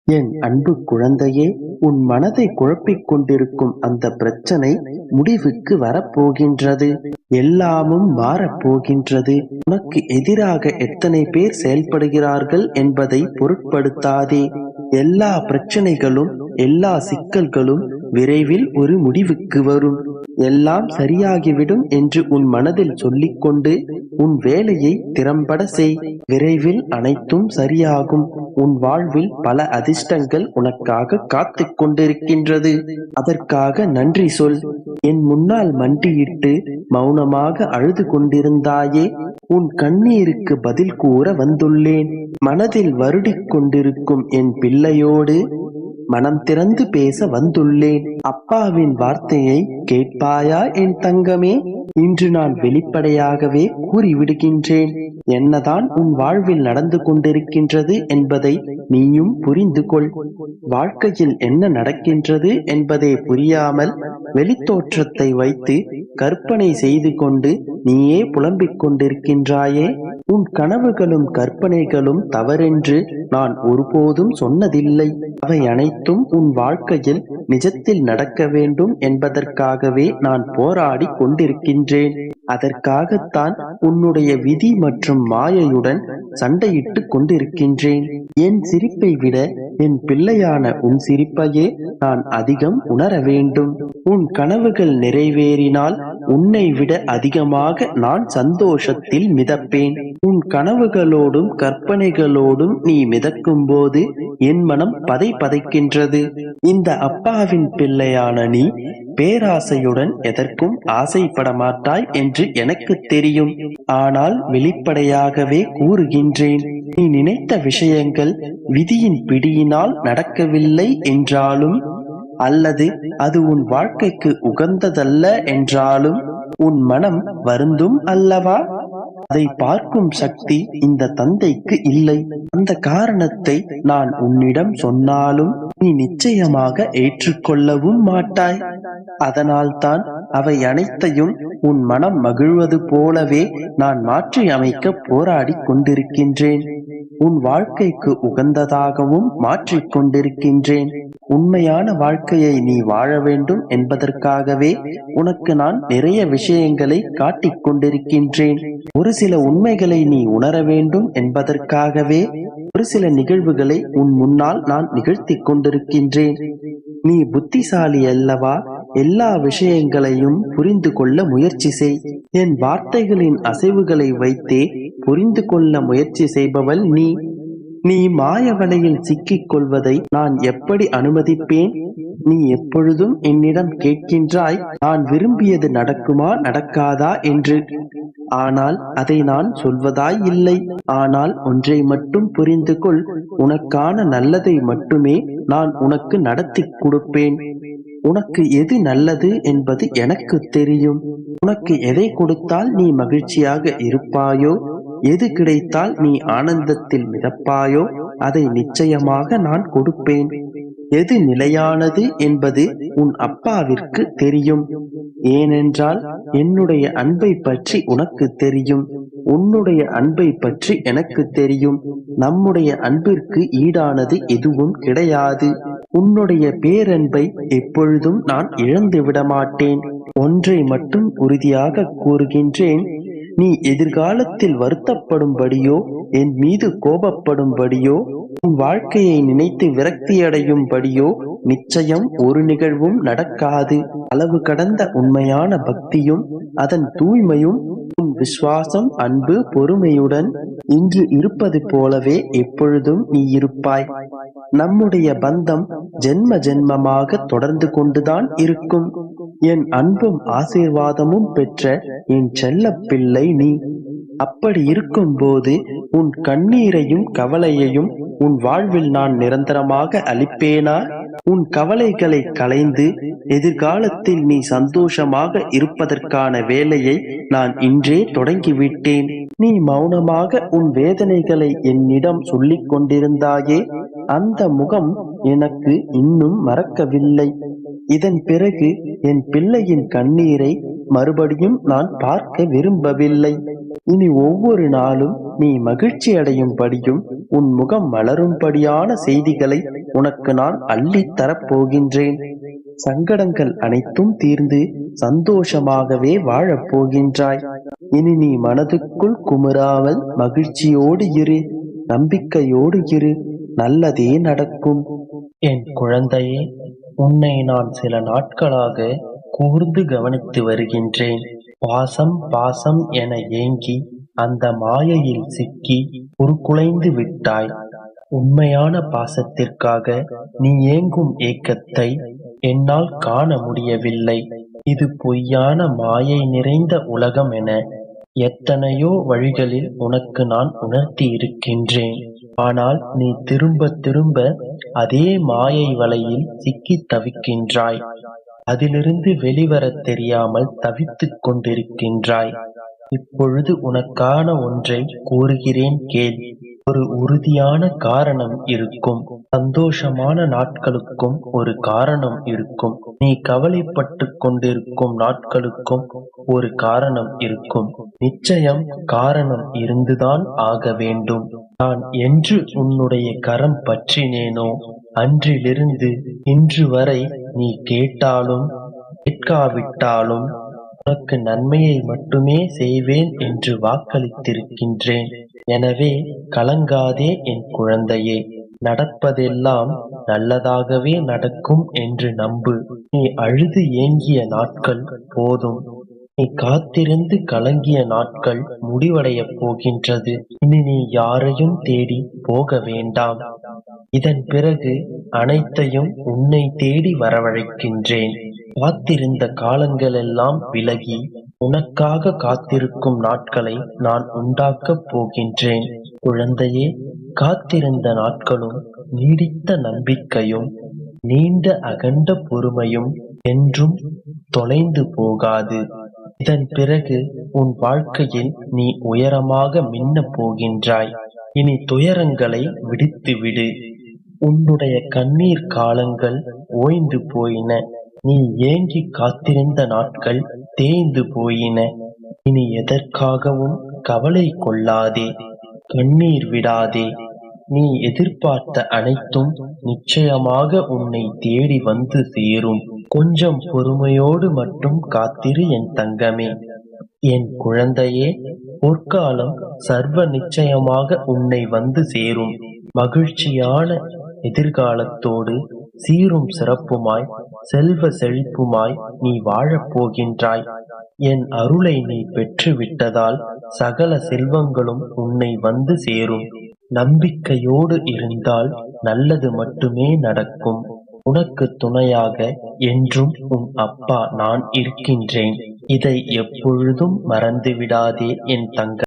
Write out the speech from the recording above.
என் அன்பு குழந்தையே, உன் மனதை குழப்பிக் கொண்டிருக்கும் அந்த பிரச்சனை முடிவுக்கு வரப்போகின்றது. எல்லாமும் மாறப்போகின்றது. உனக்கு எதிராக எத்தனை பேர் செயல்படுகிறார்கள் என்பதை பொருட்படுத்தாதே. எல்லா பிரச்சனைகளும், எல்லா சிக்கல்களும் விரைவில் ஒரு முடிவுக்கு வரும். எல்லாம் சரியாகிவிடும் என்று உன் மனதில் சொல்லிக்கொண்டு உன் வேலையை திறம்பட செய். விரைவில் அனைத்தும் சரியாகும். உன் வாழ்வில் பல அதிர்ஷ்டங்கள் உனக்காக காத்துக் கொண்டிருக்கின்றது. அதற்காக நன்றி சொல். என் முன்னால் மண்டியிட்டு மௌனமாக அழுது கொண்டிருந்தாயே, உன் கண்ணீருக்கு பதில் கூற வந்துள்ளேன். மனதில் வருடிக் கொண்டிருக்கும் என் பிள்ளையோடு மனம் திறந்து பேச வந்துள்ளேன். அப்பாவின் வார்த்தையை கேட்பாயா என் தங்கமே? இன்று நான் வெளிப்படையாகவே கூறிவிடுகின்றேன். என்னதான் உன் வாழ்வில் நடந்து கொண்டிருக்கின்றது என்பதை நீயும் புரிந்து கொள். வாழ்க்கையில் என்ன நடக்கின்றது என்பதை புரியாமல் வெளித்தோற்றத்தை வைத்து கற்பனை செய்து கொண்டு நீயே புலம்பிக் கொண்டிருக்கின்றாயே. உன் கனவுகளும் கற்பனைகளும் தவறென்று நான் ஒருபோதும் சொன்னதில்லை. அவை அனைத்தும் உன் வாழ்க்கையில் நிஜத்தில் நடக்க வேண்டும் என்பதற்காகவே நான் போராடி கொண்டிருக்கின்றேன். அதற்காகத்தான் உன்னுடைய விதி மற்றும் மாயையுடன் சண்டையிட்டு கொண்டிருக்கின்றேன். என் சிரிப்பை விட என் பிள்ளையான உன் சிரிப்பையே நான் அதிகம் உணர வேண்டும். உன் கனவுகள் நிறைவேறினால் உன்னை விட அதிகமாக நான் சந்தோஷத்தில் மிதப்பேன். உன் கனவுகளோடும் கற்பனைகளோடும் நீ மிதக்கும் போது என் மனம் பதைக்கின்றது. இந்த அப்பாவின் பிள்ளையான நீ பேராசையுடன் எதற்கும் ஆசைப்பட மாட்டாய் என்று எனக்கு தெரியும். ஆனால் வெளிப்படையாகவே கூறுகின்றேன், நீ நினைத்த விஷயங்கள் விதியின் பிடியினால் நடக்கவில்லை என்றாலும், அல்லது அது உன் வாழ்க்கைக்கு உகந்ததல்ல என்றாலும் உன் மனம் வருந்தும் அல்லவா? அதை பார்க்கும் சக்தி இந்த தந்தைக்கு இல்லை. அந்த காரணத்தை நான் உன்னிடம் சொன்னாலும் நீ நிச்சயமாக ஏற்றுக்கொள்ளவும் மாட்டாய். அதனால்தான் அவை அனைத்தையும் உன் மனம் மகிழ்வது போலவே நான் மாற்றி அமைக்க போராடி கொண்டிருக்கின்றேன். உன் வாழ்க்கைக்கு உகந்ததாகவும் மாற்றிக் கொண்டிருக்கின்றேன். உண்மையான வாழ்க்கையை நீ வாழ வேண்டும் என்பதற்காகவே உனக்கு நான் நிறைய விஷயங்களை காட்டிக் கொண்டிருக்கின்றேன். ஒரு சில உண்மைகளை நீ உணர வேண்டும் என்பதற்காகவே ஒரு சில நிகழ்வுகளை உன் முன்னால் நான் நிகழ்த்தி கொண்டிருக்கின்றேன். நீ புத்திசாலி அல்லவா? எல்லா விஷயங்களையும் புரிந்து கொள்ள முயற்சி செய். என் வார்த்தைகளின் அசைவுகளை வைத்தே புரிந்து கொள்ள முயற்சி செய்பவள் நீ. நீ மாய வலையில் சிக்கிக் கொள்வதை நான் எப்படி அனுமதிப்பேன்? நீ எப்பொழுதும் என்னிடம் கேட்கின்றாய், நான் விரும்பியது நடக்குமா நடக்காதா என்று. ஆனால் அதை நான் சொல்வதாய் இல்லை. ஆனால் ஒன்றை மட்டும் புரிந்து கொள், உனக்கான நல்லதை மட்டுமே நான் உனக்கு நடத்தி கொடுப்பேன். உனக்கு எது நல்லது என்பது எனக்கு தெரியும். உனக்கு எதை கொடுத்தால் நீ மகிழ்ச்சியாக இருப்பாயோ, எது கிடைத்தால் நீ ஆனந்தத்தில் மிதப்பாயோ அதை நிச்சயமாக நான் கொடுப்பேன். எது நிலையானது என்பது உன் அப்பாவிற்கு தெரியும். ஏனென்றால் என்னுடைய அன்பை பற்றி உனக்கு தெரியும், உன்னுடைய அன்பை பற்றி எனக்கு தெரியும். நம்முடைய அன்பிற்கு ஈடானது எதுவும் கிடையாது. உன்னுடைய பேரன்பை எப்பொழுதும் நான் இழந்து விட மாட்டேன். ஒன்றை மட்டும் உறுதியாக கூறுகின்றேன், நீ எதிர்காலத்தில் வருத்தப்படும்படியோ, என் மீது கோபப்படும்படியோ, உன் வாழ்க்கையை நினைத்து விரக்தியடையும்படியோ நிச்சயம் ஒரு நிகழ்வும் நடக்காது. அளவு கடந்த உண்மையான பக்தியும் அதன் தூய்மையும் உன் விசுவாசம், அன்பு, பொறுமையுடன் இன்று இருப்பது போலவே எப்பொழுதும் நீ இருப்பாய். நம்முடைய பந்தம் ஜென்ம ஜென்மமாக தொடர்ந்து கொண்டுதான் இருக்கும். என் அன்பும் ஆசீர்வாதமும் பெற்ற என் செல்ல பிள்ளை நீ. அப்படி இருக்கும் போது உன் கண்ணீரையும் கவலையையும் உன் வாழ்வில் நான் நிரந்தரமாக அளிப்பேனா? உன் கவலைகளை களைந்து எதிர்காலத்தில் நீ சந்தோஷமாக இருப்பதற்கான வேலையை நான் இன்றே தொடங்கிவிட்டேன். நீ மௌனமாக உன் வேதனைகளை என்னிடம் சொல்லிக் கொண்டிருந்தாயே, அந்த முகம் எனக்கு இன்னும் மறக்கவில்லை. இதன் பிறகு என் பிள்ளையின் கண்ணீரை மறுபடியும் நான் பார்க்க விரும்பவில்லை. இனி ஒவ்வொரு நாளும் நீ மகிழ்ச்சி அடையும்படியும் உன் முகம் மலரும்படியான செய்திகளை உனக்கு நான் அள்ளித் தரப்போகின்றேன். சங்கடங்கள் அனைத்தும் தீர்ந்து சந்தோஷமாகவே வாழப் போகின்றாய். இனி நீ மனதுக்குள் குமுறாமல் மகிழ்ச்சியோடு இரு, நம்பிக்கையோடு இரு, நல்லதே நடக்கும். என் குழந்தையே, உன்னை நான் சில நாட்களாக கூர்ந்து கவனித்து வருகின்றேன். பாசம் பாசம் என ஏங்கி அந்த மாயையில் சிக்கி உருக்குலைந்து விட்டாய். உண்மையான பாசத்திற்காக நீ ஏங்கும் ஏக்கத்தை என்னால் காண முடியவில்லை. இது பொய்யான மாயை நிறைந்த உலகம் என எத்தனையோ வழிகளில் உனக்கு நான் உணர்த்தி இருக்கின்றேன். ஆனால் நீ திரும்ப திரும்ப அதே மாயை வலையில் சிக்கி தவிக்கின்றாய். அதிலிருந்து வெளிவரத் தெரியாமல் தவித்துக் கொண்டிருக்கின்றாய். இப்பொழுது உனக்கான ஒன்றை கூறுகிறேன் கேள். ஒரு உறுதியான காரணம் இருக்கும். சந்தோஷமான நாட்களுக்கும் ஒரு காரணம் இருக்கும். நீ கவலைப்பட்டு கொண்டிருக்கும் நாட்களுக்கும் ஒரு காரணம் இருக்கும். நிச்சயம் காரணம் இருந்துதான் ஆக வேண்டும். நான் என்று உன்னுடைய கரம் பற்றினேனோ அன்றிலிருந்து இன்று வரை நீ கேட்டாலும் கேட்காவிட்டாலும் உனக்கு நன்மையை மட்டுமே செய்வேன் என்று வாக்களித்திருக்கின்றேன். எனவே கலங்காதே என் குழந்தையே. நடப்பதெல்லாம் நல்லதாகவே நடக்கும் என்று நம்பு. நீ அழுது ஏங்கிய நாட்கள் போதும். நீ காத்திருந்து கலங்கிய நாட்கள் முடிவடையப் போகின்றது. இனி நீ யாரையும் தேடி போக வேண்டாம். இதன் பிறகு அனைத்தையும் உன்னை தேடி வரவழைக்கின்றேன். காத்திருந்த காலங்களெல்லாம் விலகி உனக்காக காத்திருக்கும் நாட்களை நான் உண்டாக்கப் போகின்றேன். குழந்தையே, காத்திருந்த நாட்களும் நீடித்த நம்பிக்கையும் நீண்ட அகண்ட பொறுமையும் என்றும் தொலைந்து போகாது. இதன் பிறகு உன் வாழ்க்கையில் நீ உயரமாக மின்னப் போகின்றாய். இனி துயரங்களை விடுத்துவிடு. உன்னுடைய கண்ணீர் காலங்கள் ஓய்ந்து போயின. நீ ஏங்கி காத்திருந்த நாட்கள் தேய்ந்து போயின. இனி எதற்காகவும் கவலை கொள்ளாதே, கண்ணீர் விடாதே. நீ எதிர்பார்த்த அனைத்தும் நிச்சயமாக உன்னை தேடி வந்து சேரும். கொஞ்சம் பொறுமையோடு மட்டும் காத்திரு என் தங்கமே. என் குழந்தையே, பொற்காலம் சர்வ நிச்சயமாக உன்னை வந்து சேரும். மகிழ்ச்சியான எதிர்காலத்தோடு சீரும் சிறப்புமாய் செல்வ செழிப்புமாய் நீ வாழப் போகின்றாய். என் அருளை நீ பெற்று விட்டதால் சகல செல்வங்களும் உன்னை வந்து சேரும். நம்பிக்கையோடு இருந்தால் நல்லது மட்டுமே நடக்கும். உனக்கு துணையாக என்றும் உன் அப்பா நான் இருக்கின்றேன். இதை எப்பொழுதும் மறந்து விடாதே என் தங்க.